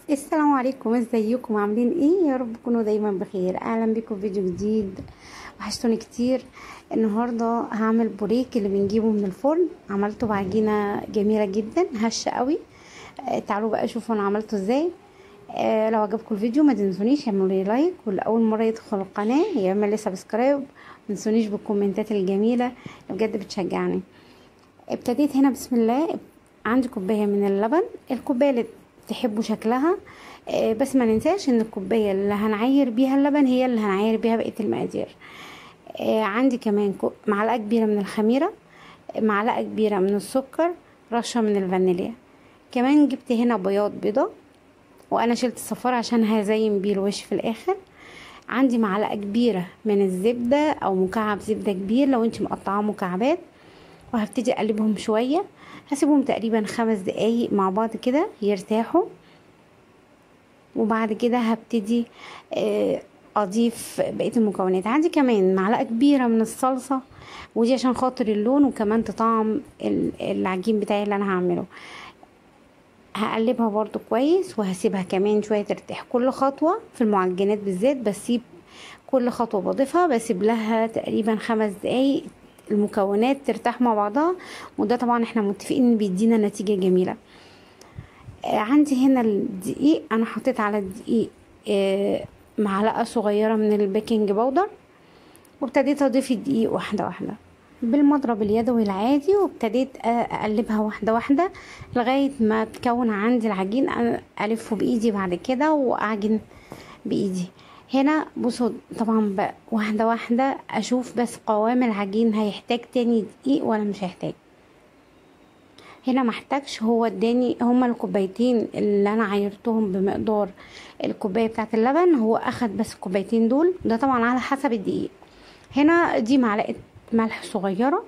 السلام عليكم، ازيكم؟ عاملين ايه؟ يا رب تكونوا دايما بخير. اهلا بكم في فيديو جديد. وحشتوني كتير. النهارده هعمل بوريك اللي بنجيبه من الفرن. عملته بعجينه جميله جدا هشه قوي. تعالوا بقى شوفوا انا عملته ازاي. لو عجبكم الفيديو ما تنسونيش اعملوا لي لايك، واللي اول مره يدخل القناه يعمل لي سبسكرايب. ما تنسونيش بالكومنتات الجميله اللي بجد بتشجعني. ابتديت هنا بسم الله. عندي كوبايه من اللبن، الكوبايه اللي تحبوا شكلها. بس ما ننساش ان الكوبايه اللي هنعاير بيها اللبن هي اللي هنعاير بيها بقيه المقادير. عندي كمان معلقه كبيره من الخميره، معلقه كبيره من السكر، رشه من الفانيليا. كمان جبت هنا بياض بيضه، وانا شلت الصفار عشان هزين بيه الوش في الاخر. عندي معلقه كبيره من الزبده او مكعب زبده كبير لو انت مقطعاه مكعبات. وهبتدي اقلبهم شويه، هسيبهم تقريبا 5 دقايق مع بعض كده يرتاحوا. وبعد كده هبتدي اضيف بقيه المكونات. عندي كمان معلقه كبيره من الصلصه، ودي عشان خاطر اللون وكمان تطعم العجين بتاعي اللي انا هعمله. هقلبها برضو كويس وهسيبها كمان شويه ترتاح. كل خطوه في المعجنات بالذات بسيب، كل خطوه بضيفها بسيب لها تقريبا 5 دقايق المكونات ترتاح مع بعضها، وده طبعا احنا متفقين ان بيدينا نتيجه جميله. عندي هنا الدقيق، انا حطيت على الدقيق معلقه صغيره من البيكنج باودر، وابتديت اضيف الدقيق واحده واحده بالمضرب اليدوي العادي، وابتديت اقلبها واحده واحده لغايه ما تكون عندي العجين. الفه بايدي بعد كده واعجن بايدي. هنا بصوا طبعا بقى واحده واحده اشوف بس قوام العجين هيحتاج تاني دقيق ولا مش هيحتاج. هنا محتاجش، هو اداني هما الكوبايتين اللي انا عايرتهم بمقدار الكوبايه بتاعه اللبن، هو اخد بس الكوبايتين دول، ده طبعا على حسب الدقيق. هنا دي معلقه ملح صغيره،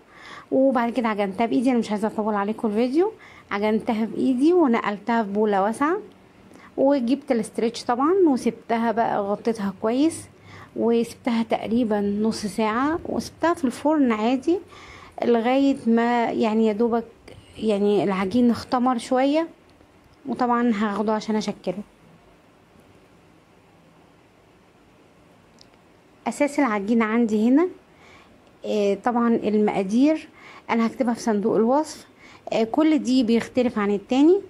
وبعد كده عجنتها بايدي. انا مش عايزه اطول عليكم الفيديو. عجنتها بايدي ونقلتها في بوله واسعه، وجبت الاسترتش طبعا وسبتها بقى، غطيتها كويس وسبتها تقريبا نص ساعه، وسبتها في الفرن عادي لغايه ما يعني يا دوبك يعني العجين اختمر شويه. وطبعا هاخده عشان اشكله. اساس العجينه عندي هنا طبعا المقادير انا هكتبها في صندوق الوصف. كل دي بيختلف عن التاني.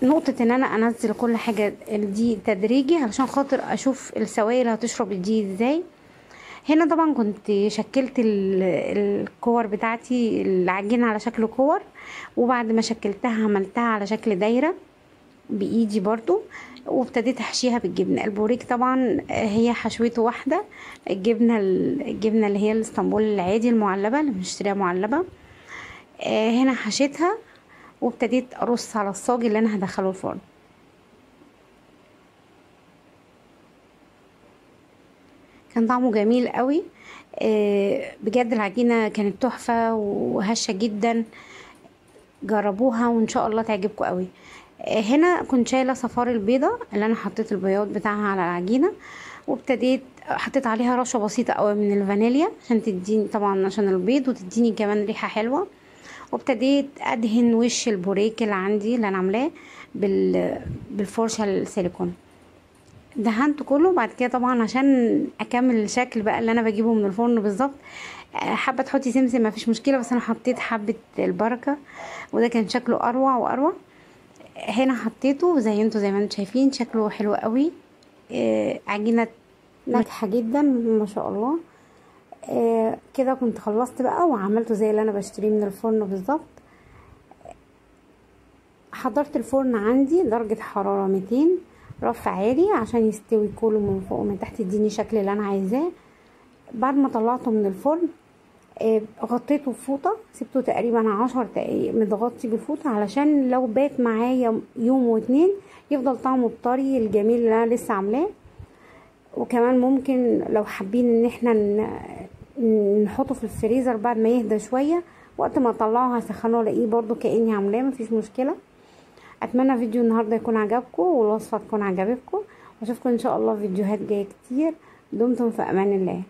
نقطة ان انا انزل كل حاجة دي تدريجي علشان خاطر اشوف السوائل هتشرب دي ازاي. هنا طبعا كنت شكلت الكور بتاعتي العجينة على شكل كور، وبعد ما شكلتها عملتها على شكل دايرة بايدي برضو، وابتديت احشيها بالجبنه. البوريك طبعا هي حشوته واحده، الجبنه اللي هي الاسطنبول العادي المعلبه اللي بنشتريها معلبه. هنا حشيتها وابتديت ارص على الصاج اللي انا هدخله الفرن. كان طعمه جميل قوي بجد. العجينه كانت تحفه وهشه جدا، جربوها وان شاء الله تعجبكم قوي. هنا كنت شايله صفار البيضه اللي انا حطيت البياض بتاعها على العجينه، وابتديت حطيت عليها رشه بسيطه قوي من الفانيليا عشان تديني طبعا عشان البيض وتديني كمان ريحه حلوه. وابتديت ادهن وش البوريك اللي عندي اللي انا عاملاه بالفرشه السيليكون. دهنت كله. بعد كده طبعا عشان اكمل الشكل بقى اللي انا بجيبه من الفرن بالظبط، حابه تحطي سمسم ما فيش مشكله، بس انا حطيت حبه البركه وده كان شكله اروع واروع. هنا حطيته وزينته زي ما انتم شايفين، شكله حلو قوي. عجينه ناجحه جدا ما شاء الله. كده كنت خلصت بقى وعملته زي اللي انا بشتريه من الفرن بالظبط. حضرت الفرن عندي درجه حراره 200 رف عالي عشان يستوي كله من فوق ومن تحت، يديني شكل اللي انا عايزاه. بعد ما طلعته من الفرن غطيته بفوطه، سبته تقريبا 10 دقايق متغطي بفوطه علشان لو بات معايا يوم واتنين يفضل طعمه الطري الجميل اللي انا لسه عاملاه. وكمان ممكن لو حابين ان احنا نحطه في الفريزر بعد ما يهدى شويه، وقت ما اطلعه هسخنه الاقيه برضو كاني عاملاه، مفيش مشكله. اتمنى فيديو النهارده يكون عجبكم والوصفه تكون عجبتكم، واشوفكم ان شاء الله في فيديوهات جايه كتير. دمتم في امان الله.